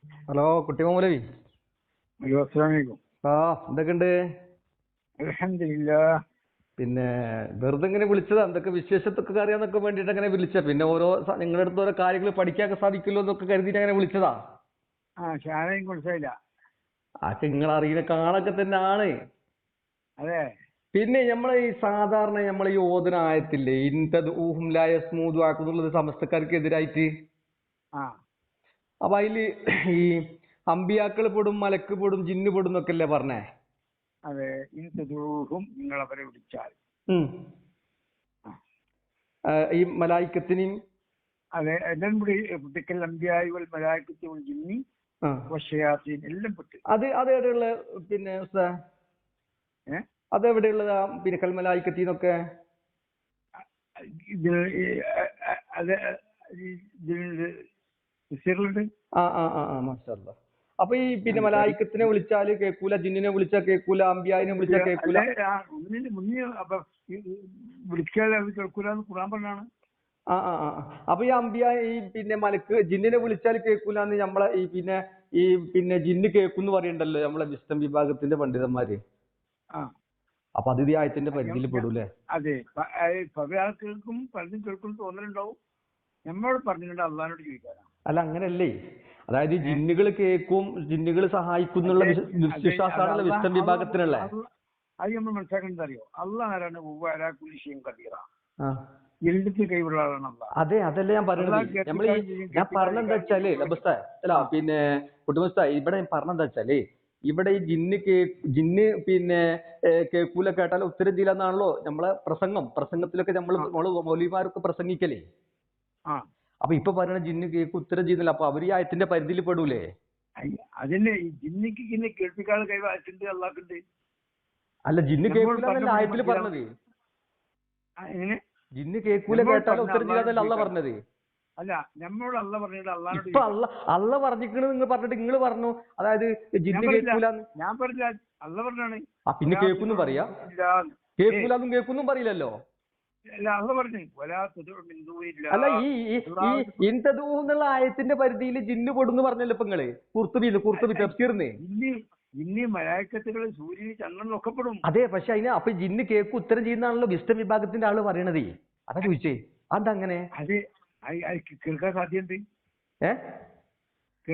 Hello കുട്ടി മൗലവി. Hello, അസ്സലാമു അലൈക്കും. ആ എന്തൊക്കെയുണ്ട്? അൽഹംദുലില്ലാഹ്. പിന്നെ വെറുതെ ഇങ്ങനെ വിളിച്ചതാ, എന്തൊക്കെ വിശേഷത്തൊക്കെ അറിയാന്നൊക്കെ വേണ്ടിയിട്ട് അങ്ങനെ വിളിച്ച. പിന്നെ നിങ്ങളുടെ അടുത്ത് ഓരോ കാര്യങ്ങൾ പഠിക്കാനൊക്കെ സാധിക്കുമല്ലോ എന്നൊക്കെ കരുതിയിട്ട് അങ്ങനെ വിളിച്ചതാ. ഷാനയും കുടിച്ചില്ല. ആക്കെ നിങ്ങൾ അറിയുന്ന കാണൊക്കെ തന്നെ ആണ്. അതെ. പിന്നെ നമ്മളെ ഈ സാധാരണ നമ്മളെ ഈ ഓതന ആയത്തില്ലേ, ഇൻതത് ഊഹും ലായ സ്മൂത് ആക്കുന്നുള്ളത് സമസ്തക്കാർക്ക് എതിരായിട്ട്. ആ അപ്പൊ അതില് ഈ അമ്പിയാക്കൾ പെടും, മലക്ക് പെടും, ജിന്ന് പെടും എന്നൊക്കെ അല്ലേ പറഞ്ഞേ? അതെ. ഇൻതദൂഹും, നിങ്ങൾ അവരെ വിളിച്ചാൽ. ഉം. ആ, ഈ മലായിക്കത്തിനെയും. അതെ. എല്ലാം കൂടി കുട്ടിക്കൽ അമ്പിയായി വൽ മലായിക്കത്തി വൽ ജിന്നി ആ, വശയാത്തീൻ എല്ലാം പെട്ട്. അത് എവിടെയുള്ള പിന്നെ ഉസ്താ? ഏ അതെവിടെയുള്ളതാ പിന്നെ കൽമലായിക്കത്തിന്നൊക്കെ? ഇത് അത് സിറിലുണ്ട്. ആ ആ ആ ആ മാഷാഅല്ലാ. അപ്പൊ ഈ പിന്നെ മലായിക്കത്തിനെ വിളിച്ചാല് കേൾക്കൂല, ജിന്നിനെ വിളിച്ചാൽ കേൾക്കൂല, അമ്പിയായിനെ വിളിച്ചാൽ കേൾക്കൂല. അല്ലെ, മുന്നേ അപ്പൊ വിളിക്കാതെ അവർ കേൾക്കൂലെന്ന് ഖുർആൻ പറഞ്ഞാണ്. ആ ആ ആ ആ. അപ്പൊ ഈ അമ്പിയ ഈ പിന്നെ മലക്ക് ജിന്നിനെ വിളിച്ചാൽ കേൾക്കൂലെന്ന് നമ്മളെ ഈ പിന്നെ ജിന്ന് കേൾക്കുന്ന് പറയണ്ടല്ലോ നമ്മളെ വിസ്ഡം വിഭാഗത്തിന്റെ പണ്ഡിതന്മാര്. ആ അപ്പൊ അത് ഈ ആയത്തിന്റെ പരിധിയിൽ പെടൂലേ? അതെ. പല ആൾക്കാർക്കും പലതും കേൾക്കും തോന്നലുണ്ടാവും. നമ്മളോട് പറഞ്ഞിട്ടുണ്ട് അള്ളഹാനോട് ചോദിക്കാനാ. അല്ല അങ്ങനല്ലേ, അതായത് ജിന്നുകൾ കേൾക്കും, ജിന്നുകൾ സഹായിക്കുന്നുള്ള വിശ്വാസമാണല്ലോ വിസ്ഡം വിഭാഗത്തിനുള്ള. അത് നമ്മൾ മനസ്സിലാക്കേണ്ടത് അറിയോ? അള്ളാഹ് ആരാണ്? കുലിശയും കദീറ. ആ എഴുതി കൈവിടുള്ള ആളാണ് അള്ളാഹ്. അതെ, അതല്ലേ ഞാൻ പറയണത്. ഞാൻ പറഞ്ഞെന്താ വെച്ചാല് അല്ല പിന്നെ കുട്ടുമസ്ത ഇവിടെ പറഞ്ഞെന്താ വെച്ചാല്, ഇവിടെ ഈ ജിന്ന് പിന്നെ കേൾക്കൂല, കേട്ടാൽ ഉത്തരം ചെയ്യില്ലെന്നാണല്ലോ നമ്മളെ പ്രസംഗത്തിലൊക്കെ നമ്മള് മൗലവിമാരൊക്കെ പ്രസംഗിക്കലേ. ആ അപ്പൊ ഇപ്പൊ പറയണ ജിന്ന് കേൾക്കും ഉത്തരം ചെയ്യുന്നില്ല, അപ്പൊ അവര് ഈ ആയത്തിന്റെ പരിധിയിൽ പെടൂലേ? അതിന് ഈ ജിന്നിക്ക് ഇങ്ങനെ കേൾപ്പിക്കാതെ കൈവാറ്റുണ്ട് അള്ളാഹ്ക്കുണ്ട്. അല്ല, ജിന്ന് കേൾക്കൂലെന്നല്ല ആയത്തിൽ പറഞ്ഞത്. എങ്ങനെ? ജിന്ന് കേൾക്കൂല, കേട്ടാലും ഉത്തരം ചെയ്യാന്നല്ല അള്ള പറഞ്ഞത്. അല്ല, നമ്മളോട് അള്ള പറഞ്ഞിട്ട് അള്ളാഹോട് ഇപ്പൊ അള്ള പറഞ്ഞിരിക്കണത് നിങ്ങൾ പറഞ്ഞിട്ട് നിങ്ങൾ പറഞ്ഞു, അതായത് ജിന്ന് കേൾക്കൂലെന്ന്. ഞാൻ പറഞ്ഞില്ല, അള്ള പറഞ്ഞാണ്. ആ പിന്നെ കേൾക്കുന്നു പറയാ, കേൾക്കൂലെന്നും കേൾക്കുന്നും പറയില്ലല്ലോ. അല്ല, അള്ള പറഞ്ഞു അല്ല ഈ ഇൻതദൂ എന്നുള്ള ആയത്തിന്റെ പരിധിയിൽ ജിന്ന് പെടുന്നു പറഞ്ഞല്ലോ ഇപ്പൊ നിങ്ങള്. കുർത്തുബി തഫ്സീറിന്. ഇനി മലായിക്കത്തുകൾ സൂര്യന് ചന്ദ്രനും ഒക്കെ പെടും. അതെ, പക്ഷെ അതിന് അപ്പൊ ജിന്ന് കേൾക്കും ഉത്തരം ചെയ്യുന്നതാണല്ലോ വിസ്ഡം വിഭാഗത്തിന്റെ ആള് പറയണതേ. അതാ ചോദിച്ചേ, അതങ്ങനെ അത് കേൾക്കാൻ സാധ്യതയുണ്ട്.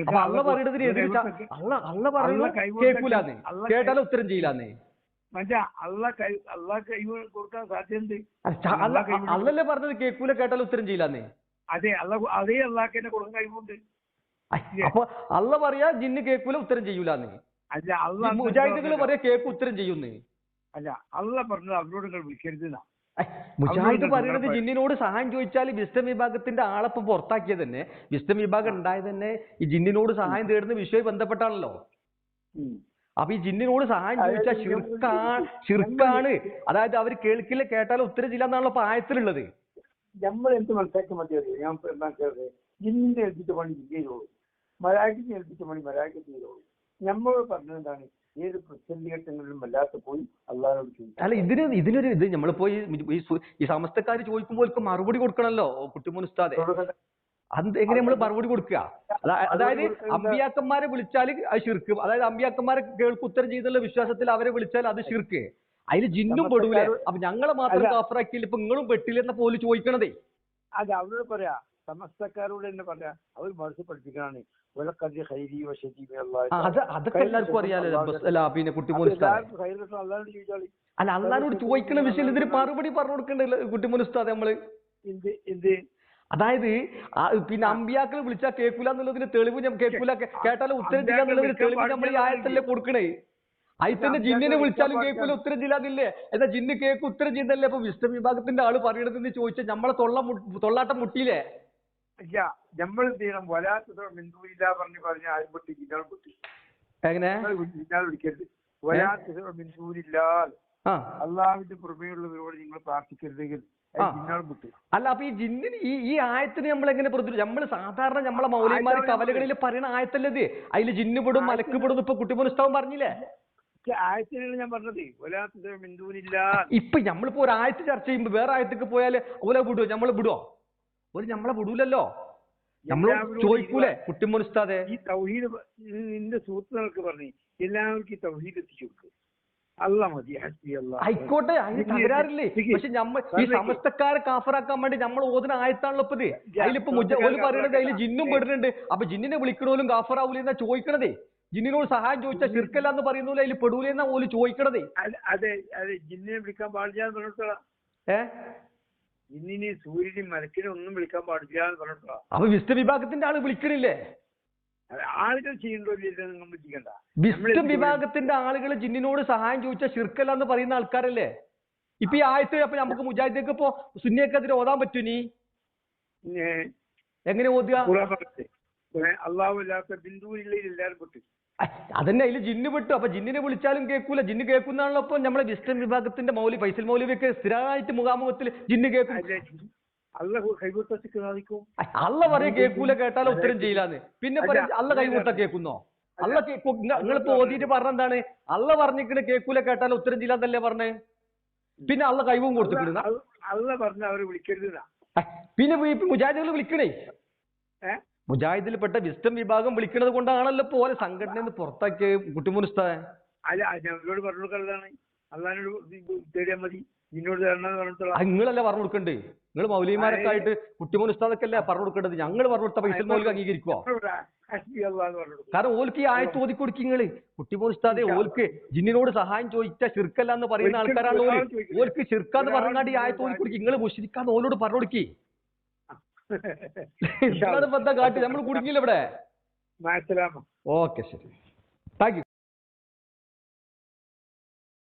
അപ്പൊ അള്ള പറയണതിന് എതിര് അള്ള പറയുന്നു കേൾക്കൂലാന്ന്, കേട്ടാലും ഉത്തരം ചെയ്യില്ലാന്ന്. മറ്റേ അള്ള കൈ കൊടുക്കാൻ സാധ്യതയുണ്ട്. അള്ളല്ലേ പറഞ്ഞത് കേൾക്കൂല, കേട്ടാലും ഉത്തരം ചെയ്യില്ലാന്ന്. അതെ, അതേ അള്ളാഹ് തന്നെ കൊടുക്കാൻ കഴിവുണ്ട്. അപ്പൊ അള്ള പറയാ ജിന്ന് കേൾക്കൂല, ഉത്തരം ചെയ്യൂലാന്ന്. അല്ല, മുജാഹിദുകൾ പറയാ കേൾക്കും ഉത്തരം ചെയ്യുന്നേ. അല്ല, അള്ള പറഞ്ഞത് അവരോട് നിങ്ങൾ വിളിക്കരുത്. മുജാഹിദ് പറയണത് ജിന്നിനോട് സഹായം ചോദിച്ചാൽ വിസ്ഡം വിഭാഗത്തിന്റെ ആളപ്പം പുറത്താക്കിയത് തന്നെ, വിസ്ഡം വിഭാഗം ഉണ്ടായത് തന്നെ ഈ ജിന്നിനോട് സഹായം തേടുന്ന വിഷയവുമായി ബന്ധപ്പെട്ടാണല്ലോ. അപ്പൊ ഈ ജിന്നിനോട് സഹായം ചോദിച്ചാൽ ഷിർക്കാണ്. അതായത് അവർ കേൾക്കില്ല, കേട്ടാലും ഉത്തരം ചെയ്യില്ല എന്നാണല്ലോ ഇപ്പൊ ആയത്തിലുള്ളത്. നമ്മൾ എന്ത് മനസ്സിലാക്കി മതിയോ? ഞാൻ മനസ്സിലാക്കുന്നത് ജിന്നിന്റെ ഏൽപ്പിച്ച പണി ചെയ്തോളൂ, മലായിക്കത്തിന് ഏൽപ്പിച്ച പണി മലായിക്കത്ത് ചെയ്തോളൂ. നമ്മൾ പറഞ്ഞെന്താണ്? ഏത് പ്രതിസന്ധിഘട്ടങ്ങളിലും വല്ലാത്ത പോയി അള്ളാഹോട് ചോദിക്കും. അല്ല, ഇതിനൊരു നമ്മളിപ്പോ ഈ സമസ്തക്കാർ ചോദിക്കുമ്പോൾ മറുപടി കൊടുക്കണല്ലോ കുട്ടിമോൻ ഉസ്താദെ. അത് എങ്ങനെ നമ്മൾ മറുപടി കൊടുക്കുക? അതായത് അമ്പിയാക്കന്മാരെ വിളിച്ചാൽ അത് ഷിർക്ക്, അതായത് അമ്പിയാക്കന്മാരെ കേൾക്കും ഉത്തരം ചെയ്തുള്ള വിശ്വാസത്തിൽ അവരെ വിളിച്ചാൽ അത് ഷിർക്ക്. അതിൽ ജിന്നും പെടൂലേ? അപ്പൊ ഞങ്ങളെ മാത്രം കാഫറാക്കിയില്ല, ഇപ്പൊ നിങ്ങളും പെട്ടില്ലെന്ന പോലും ചോദിക്കണതേ. അത് അവരോട് പറയാ, സമസ്തക്കാരോട് തന്നെ പറയാ, അവർ മനസ്സിൽ പഠിപ്പിക്കാനാണ്. അതൊക്കെ എല്ലാവർക്കും അറിയാലോ. അല്ല പിന്നെ കുട്ടിമോൻ ഉസ്താദെ, അല്ല അള്ളാനോട് ചോദിക്കണ വിഷയം ഇതിന് മറുപടി പറഞ്ഞു കൊടുക്കണ്ടല്ലോ കുട്ടിമോൻ ഉസ്താദെ നമ്മള്. അതായത് പിന്നെ അമ്പിയാക്കൾ വിളിച്ചാൽ കേൾക്കൂല എന്നുള്ളതിന് തെളിവ് കേൾക്കൂല, കേട്ടാലും ഉത്തരം ചെയ്യില്ല എന്നുള്ളതിന് തെളിവ് നമ്മൾ ഈ ആയത്തല്ലേ കൊടുക്കണേ. അതിൽ തന്നെ ജിന്നിനെ വിളിച്ചാലും കേൾക്കൂല, ഉത്തരം ചെയ്യില്ലാന്നില്ലേ? എന്നാ ജിന്ന് കേൾക്കും ഉത്തരം ചെയ്യുന്നല്ലേ അപ്പൊ വിസ്ഡം വിഭാഗത്തിന്റെ ആള് പറയണതെന്ന് ചോദിച്ചാൽ നമ്മളെ തൊള്ളാട്ടം മുട്ടിയില്ലേ? നമ്മൾ എന്ത് ചെയ്യണം? വലാത്ത മിന്തൂരില്ല പറഞ്ഞ് ആരും പൊട്ടി ജിന്നാൾ പൊട്ടി. എങ്ങനെ ജിന്നാൾ വിളിക്കരുത്. വലാത്ത മിന്തൂരില്ല, അള്ളാഹുവിന്റെ പുറമേയുള്ളവരോട് നിങ്ങൾ പ്രാർത്ഥിക്കരുതെങ്കിൽ ജിന്നാൾ പൊട്ടി. അല്ല, അപ്പൊ ഈ ജിന്നിന് ഈ ആയത്തിന് നമ്മൾ എങ്ങനെ നമ്മൾ സാധാരണ നമ്മളെ മൗലവിമാര് കവലകളിൽ പറയുന്ന ആയത്തല്ലത്. അതിൽ ജിന്ന് പെടും, മലക്ക് പെടും ഇപ്പൊ കുട്ടിമോൻ ഉസ്താദ് പറഞ്ഞില്ലേ? ആയത്തിനാണ് ഞാൻ പറഞ്ഞത്. വലാത്ത മിന്തൂരില്ല. ഇപ്പൊ നമ്മളിപ്പോ ഒരു ആയത്ത് ചർച്ച ചെയ്യുമ്പോ വേറെ ആയത്തേക്ക് പോയാല് ഓല വിടുവോ? നമ്മളെ വിടുവോ? ഒരു നമ്മളെ വിടൂലല്ലോ. നമ്മൾ ചോദിക്കൂലേ കുട്ടിമോൻ ഉസ്താദെ? ഈ തൗഹീദ് നിന്റെ സുഹൃത്തുക്കൾക്ക് പറഞ്ഞു എല്ലാവർക്കും ഈ തൗഹീദ് എത്തിച്ചു കൊടുക്കും. അല്ല മതി, ഹസ്ബി അല്ലാഹ്. ആയിക്കോട്ടെ, അതിന് തകരാറില്ലേ. പക്ഷെ നമ്മൾ ഈ സമസ്തക്കാരെ കാഫറാക്കാൻ വേണ്ടി നമ്മൾ ഓതുന്ന ആയത്താണല്ലോ ഇപ്പത്. അതിലിപ്പോ ഓല് പറയണത് അതിൽ ജിന്നും പെടുന്നുണ്ട്. അപ്പൊ ജിന്നിനെ വിളിക്കണോലും കാഫറാവൂല എന്നാ ചോദിക്കണതേ. ജിന്നിനോട് സഹായം ചോദിച്ചാൽ ശിർക്കല്ല എന്ന് പറയുന്നോലും അതിൽ പെടൂലെന്നാ ഓല് ചോദിക്കണതേ. അതെ അതെ, ജിന്നിനെ വിളിക്കാൻ പാടില്ല എന്ന് പറഞ്ഞിട്ടാ. ജിന്നിനെ സൂര്യനും മലക്കിനെ ഒന്നും വിളിക്കാൻ പാടില്ല എന്ന് പറഞ്ഞിട്ടാ. അപ്പൊ വിശുദ്ധ വിഭാഗത്തിന്റെ ആള് വിളിക്കണില്ലേ? ആളുകൾ ചെയ്യണ്ടോ നമ്മൾ ചെയ്യണ്ട. വിശുദ്ധ വിഭാഗത്തിന്റെ ആളുകൾ ജിന്നിനോട് സഹായം ചോദിച്ചാൽ ശിർക്കല്ല എന്ന് പറയുന്ന ആൾക്കാരല്ലേ? ഇപ്പൊ ഈ ആയത്ത് അപ്പൊ നമുക്ക് മുജാഹിദിക്ക് ഇപ്പൊ സുന്നിയക്കെതിരെ ഓതാൻ പറ്റൂ? നീ എങ്ങനെ ഓതുക? അള്ളാഹുല്ലാത്ത ബിന്ദുവില്ല എല്ലാവരും പെട്ടു. അതന്നെ, അതിൽ ജിന്ന് പെട്ടു. അപ്പൊ ജിന്നിനെ വിളിച്ചാലും കേൾക്കൂല. ജിന്ന് കേൾക്കുന്നതാണല്ലോ ഇപ്പൊ നമ്മളെ വിസ്റ്റൻ വിഭാഗത്തിന്റെ മൗലി ഫൈസൽ മൗലവിയൊക്കെ സ്ഥിരമായിട്ട് മുഖാമുഖത്തിൽ ജിന്ന് കേൾക്കും. അള്ള പറയും കേൾക്കൂല, കേട്ടാലോ ഉത്തരം ചെയ്യില്ലാന്ന്. പിന്നെ പറയും അള്ള കൈകൂട്ട കേൾക്കുന്നോ? അള്ള നിങ്ങളിപ്പോ ഓതിയിട്ട് പറഞ്ഞെന്താണ്? അള്ള പറഞ്ഞിട്ട് കേൾക്കൂല, കേട്ടാലോ ഉത്തരം ചെയ്യില്ലാന്നല്ലേ പറഞ്ഞേ? പിന്നെ അള്ള കൈവും കൊടുത്തിട്ടുണ്ട്. അള്ള പറഞ്ഞ അവരെ വിളിക്കരുത്. പിന്നെ മുജാഹിദുകൾ വിളിക്കണേ. മുജാഹിദിൽപ്പെട്ട വിസ്റ്റം വിഭാഗം വിളിക്കുന്നത് കൊണ്ടാണല്ലോ പോലെ സംഘടന പുറത്താക്കിയ കുട്ടിമോൻ ഉസ്താദെ. അല്ല, ഞങ്ങളോട് പറഞ്ഞു കൊടുക്കുന്നതാണ്. അള്ളാഹിനോട് തേടിയാൽ മതി, നിന്നോട് തരണമെന്ന് പറഞ്ഞിട്ടുള്ള നിങ്ങളല്ലേ പറഞ്ഞു കൊടുക്കണ്ടേ? നിങ്ങൾ മൗലിമാരൊക്കെ ആയിട്ട് കുട്ടിമോൻ ഉസ്താദൊക്കെ അല്ലേ പറഞ്ഞു കൊടുക്കേണ്ടത്? ഞങ്ങൾ പറഞ്ഞു കൊടുത്ത പൈസ മോൽക്ക് അംഗീകരിക്കുവോ? കാരണം ഓൽക്ക് ഈ ആയത്ത് ഓതി കൊടുക്കും നിങ്ങള്. കുട്ടിമോൻ ഉസ്താദെ ഓൽക്ക് ജിന്നിനോട് സഹായം ചോദിച്ചാൽ ശിർക്കല്ല എന്ന് പറയുന്ന ആൾക്കാരാണ് ഓല്. ഓൽക്ക് ശിർക്കാന്ന് പറഞ്ഞാണ്ട് ഈ ആയത്ത് ഓതി കൊടുക്കും. നിങ്ങൾ മുശ്രിക്കാന്ന് ഓലോട് പറഞ്ഞു കൊടുക്കി. കാട്ടി നമ്മൾ കുടുങ്ങിയില്ല ഇവിടെ. ഓക്കെ, ശരി, താങ്ക് യു.